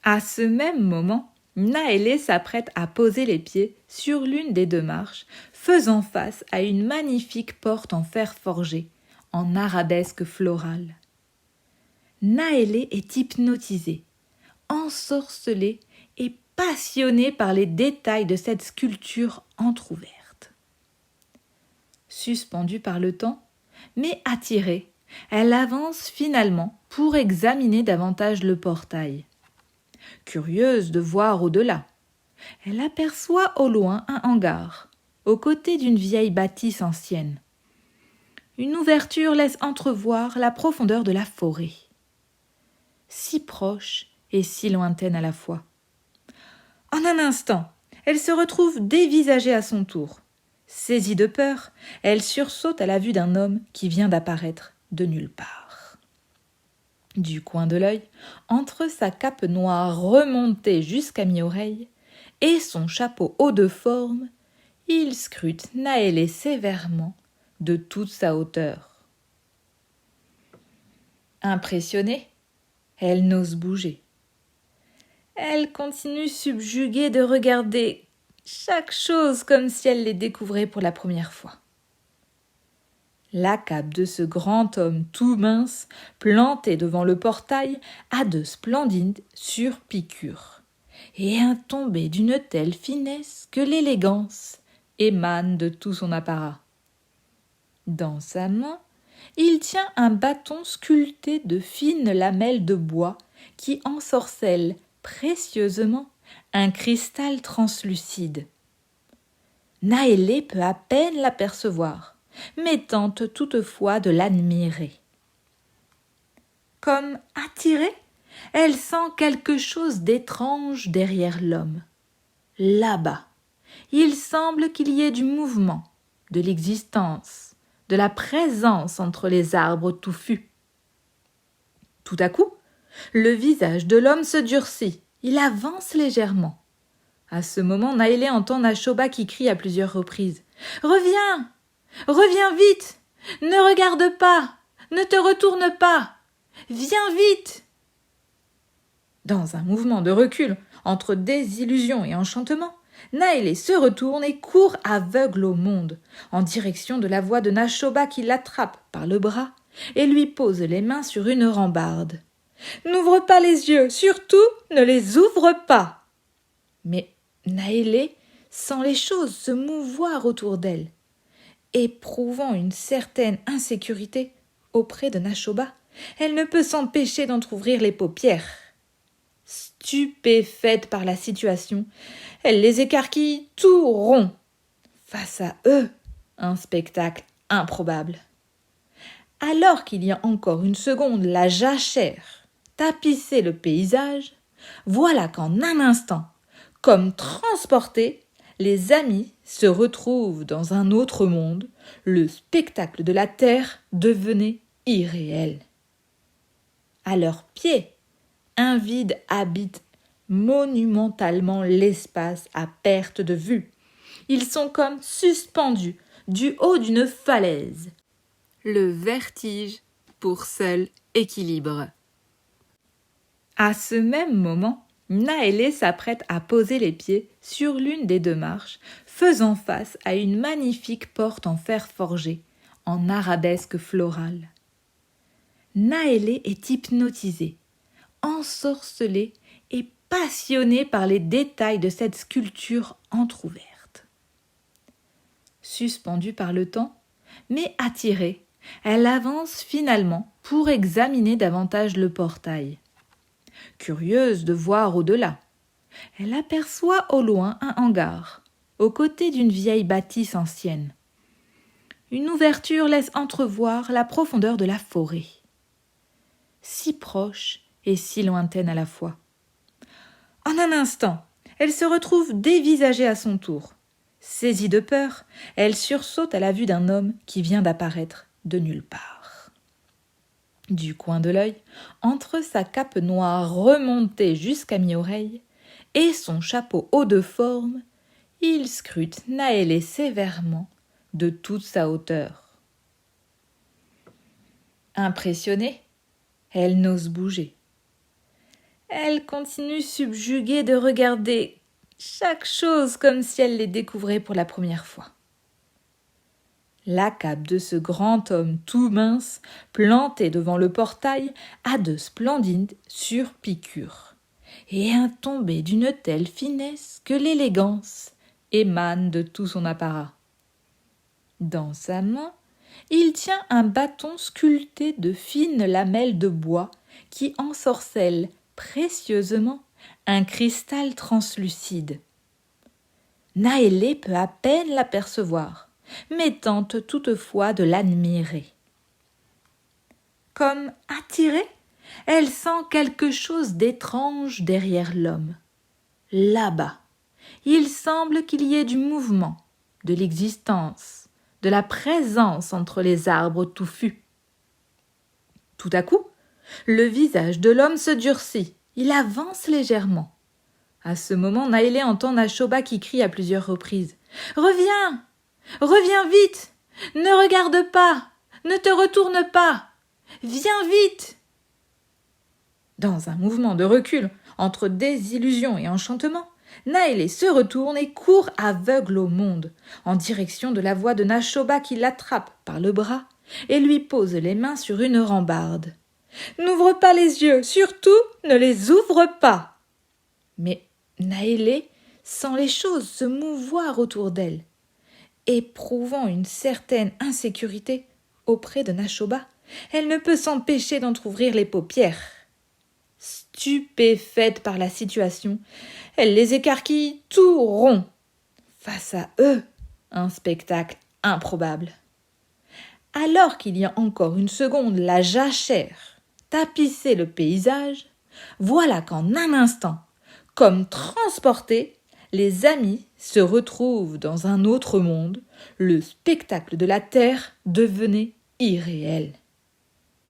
À ce même moment, Naëlé s'apprête à poser les pieds sur l'une des deux marches, faisant face à une magnifique porte en fer forgé, en arabesque florale. Naëlé est hypnotisée, ensorcelée et passionnée par les détails de cette sculpture entr'ouverte. Suspendue par le temps, mais attirée, elle avance finalement pour examiner davantage le portail. Curieuse de voir au-delà, elle aperçoit au loin un hangar, aux côtés d'une vieille bâtisse ancienne. Une ouverture laisse entrevoir la profondeur de la forêt, si proche et si lointaine à la fois. En un instant, elle se retrouve dévisagée à son tour. Saisie de peur, elle sursaute à la vue d'un homme qui vient d'apparaître de nulle part. Du coin de l'œil, entre sa cape noire remontée jusqu'à mi-oreille et son chapeau haut de forme, il scrute Naëlé sévèrement de toute sa hauteur. Impressionnée, elle n'ose bouger. Elle continue subjuguée de regarder chaque chose comme si elle les découvrait pour la première fois. La cape de ce grand homme tout mince, planté devant le portail, a de splendides surpiqûres et un tombé d'une telle finesse que l'élégance émane de tout son apparat. Dans sa main, il tient un bâton sculpté de fines lamelles de bois qui ensorcellent précieusement un cristal translucide. Naëlé peut à peine l'apercevoir, mais tente toutefois de l'admirer. Comme attirée, elle sent quelque chose d'étrange derrière l'homme. Là-bas, il semble qu'il y ait du mouvement, de l'existence, de la présence entre les arbres touffus. Tout à coup, le visage de l'homme se durcit, il avance légèrement. À ce moment, Naëlé entend Nashoba qui crie à plusieurs reprises « Reviens! Reviens vite! Ne regarde pas! Ne te retourne pas! Viens vite !» Dans un mouvement de recul, entre désillusion et enchantement, Naëlé se retourne et court aveugle au monde, en direction de la voix de Nashoba qui l'attrape par le bras et lui pose les mains sur une rambarde. « N'ouvre pas les yeux, surtout ne les ouvre pas !» Mais Naëlé sent les choses se mouvoir autour d'elle. Éprouvant une certaine insécurité auprès de Nashoba, elle ne peut s'empêcher d'entrouvrir les paupières. Stupéfaite par la situation, elle les écarquille tout rond. Face à eux, un spectacle improbable. Alors qu'il y a encore une seconde, la jachère tapissait le paysage, voilà qu'en un instant, comme transportés, les amis se retrouvent dans un autre monde, le spectacle de la terre devenait irréel. À leurs pieds, un vide habite monumentalement l'espace à perte de vue. Ils sont comme suspendus du haut d'une falaise. Le vertige pour seul équilibre. À ce même moment, Naëlé s'apprête à poser les pieds sur l'une des deux marches, faisant face à une magnifique porte en fer forgé, en arabesque florale. Naëlé est hypnotisée, ensorcelée et passionnée par les détails de cette sculpture entr'ouverte. Suspendue par le temps, mais attirée, elle avance finalement pour examiner davantage le portail. Curieuse de voir au-delà, elle aperçoit au loin un hangar, aux côtés d'une vieille bâtisse ancienne. Une ouverture laisse entrevoir la profondeur de la forêt, si proche et si lointaine à la fois. En un instant, elle se retrouve dévisagée à son tour. Saisie de peur, elle sursaute à la vue d'un homme qui vient d'apparaître de nulle part. Du coin de l'œil, entre sa cape noire remontée jusqu'à mi-oreille et son chapeau haut de forme, il scrute Naëlé sévèrement de toute sa hauteur. Impressionnée, elle n'ose bouger. Elle continue subjuguée de regarder chaque chose comme si elle les découvrait pour la première fois. La cape de ce grand homme tout mince, planté devant le portail, a de splendides surpiqûres, et un tombé d'une telle finesse que l'élégance émane de tout son apparat. Dans sa main, il tient un bâton sculpté de fines lamelles de bois qui ensorcellent précieusement un cristal translucide. Naélé peut à peine l'apercevoir, mais tente toutefois de l'admirer. Comme attirée, elle sent quelque chose d'étrange derrière l'homme. Là-bas, il semble qu'il y ait du mouvement, de l'existence, de la présence entre les arbres touffus. Tout à coup, le visage de l'homme se durcit, il avance légèrement. À ce moment, Naélé entend Nashoba qui crie à plusieurs reprises « Reviens! Reviens vite! Ne regarde pas! Ne te retourne pas! Viens vite !» Dans un mouvement de recul, entre désillusion et enchantement, Naélé se retourne et court aveugle au monde, en direction de la voix de Nashoba qui l'attrape par le bras et lui pose les mains sur une rambarde. « N'ouvre pas les yeux, surtout ne les ouvre pas !» Mais Naélé sent les choses se mouvoir autour d'elle. Éprouvant une certaine insécurité auprès de Nashoba, elle ne peut s'empêcher d'entrouvrir les paupières. Stupéfaite par la situation, elle les écarquille tout ronds. Face à eux, un spectacle improbable. Alors qu'il y a encore une seconde, la jachère tapissait le paysage, voilà qu'en un instant, comme transportés, les amis se retrouvent dans un autre monde, le spectacle de la terre devenait irréel.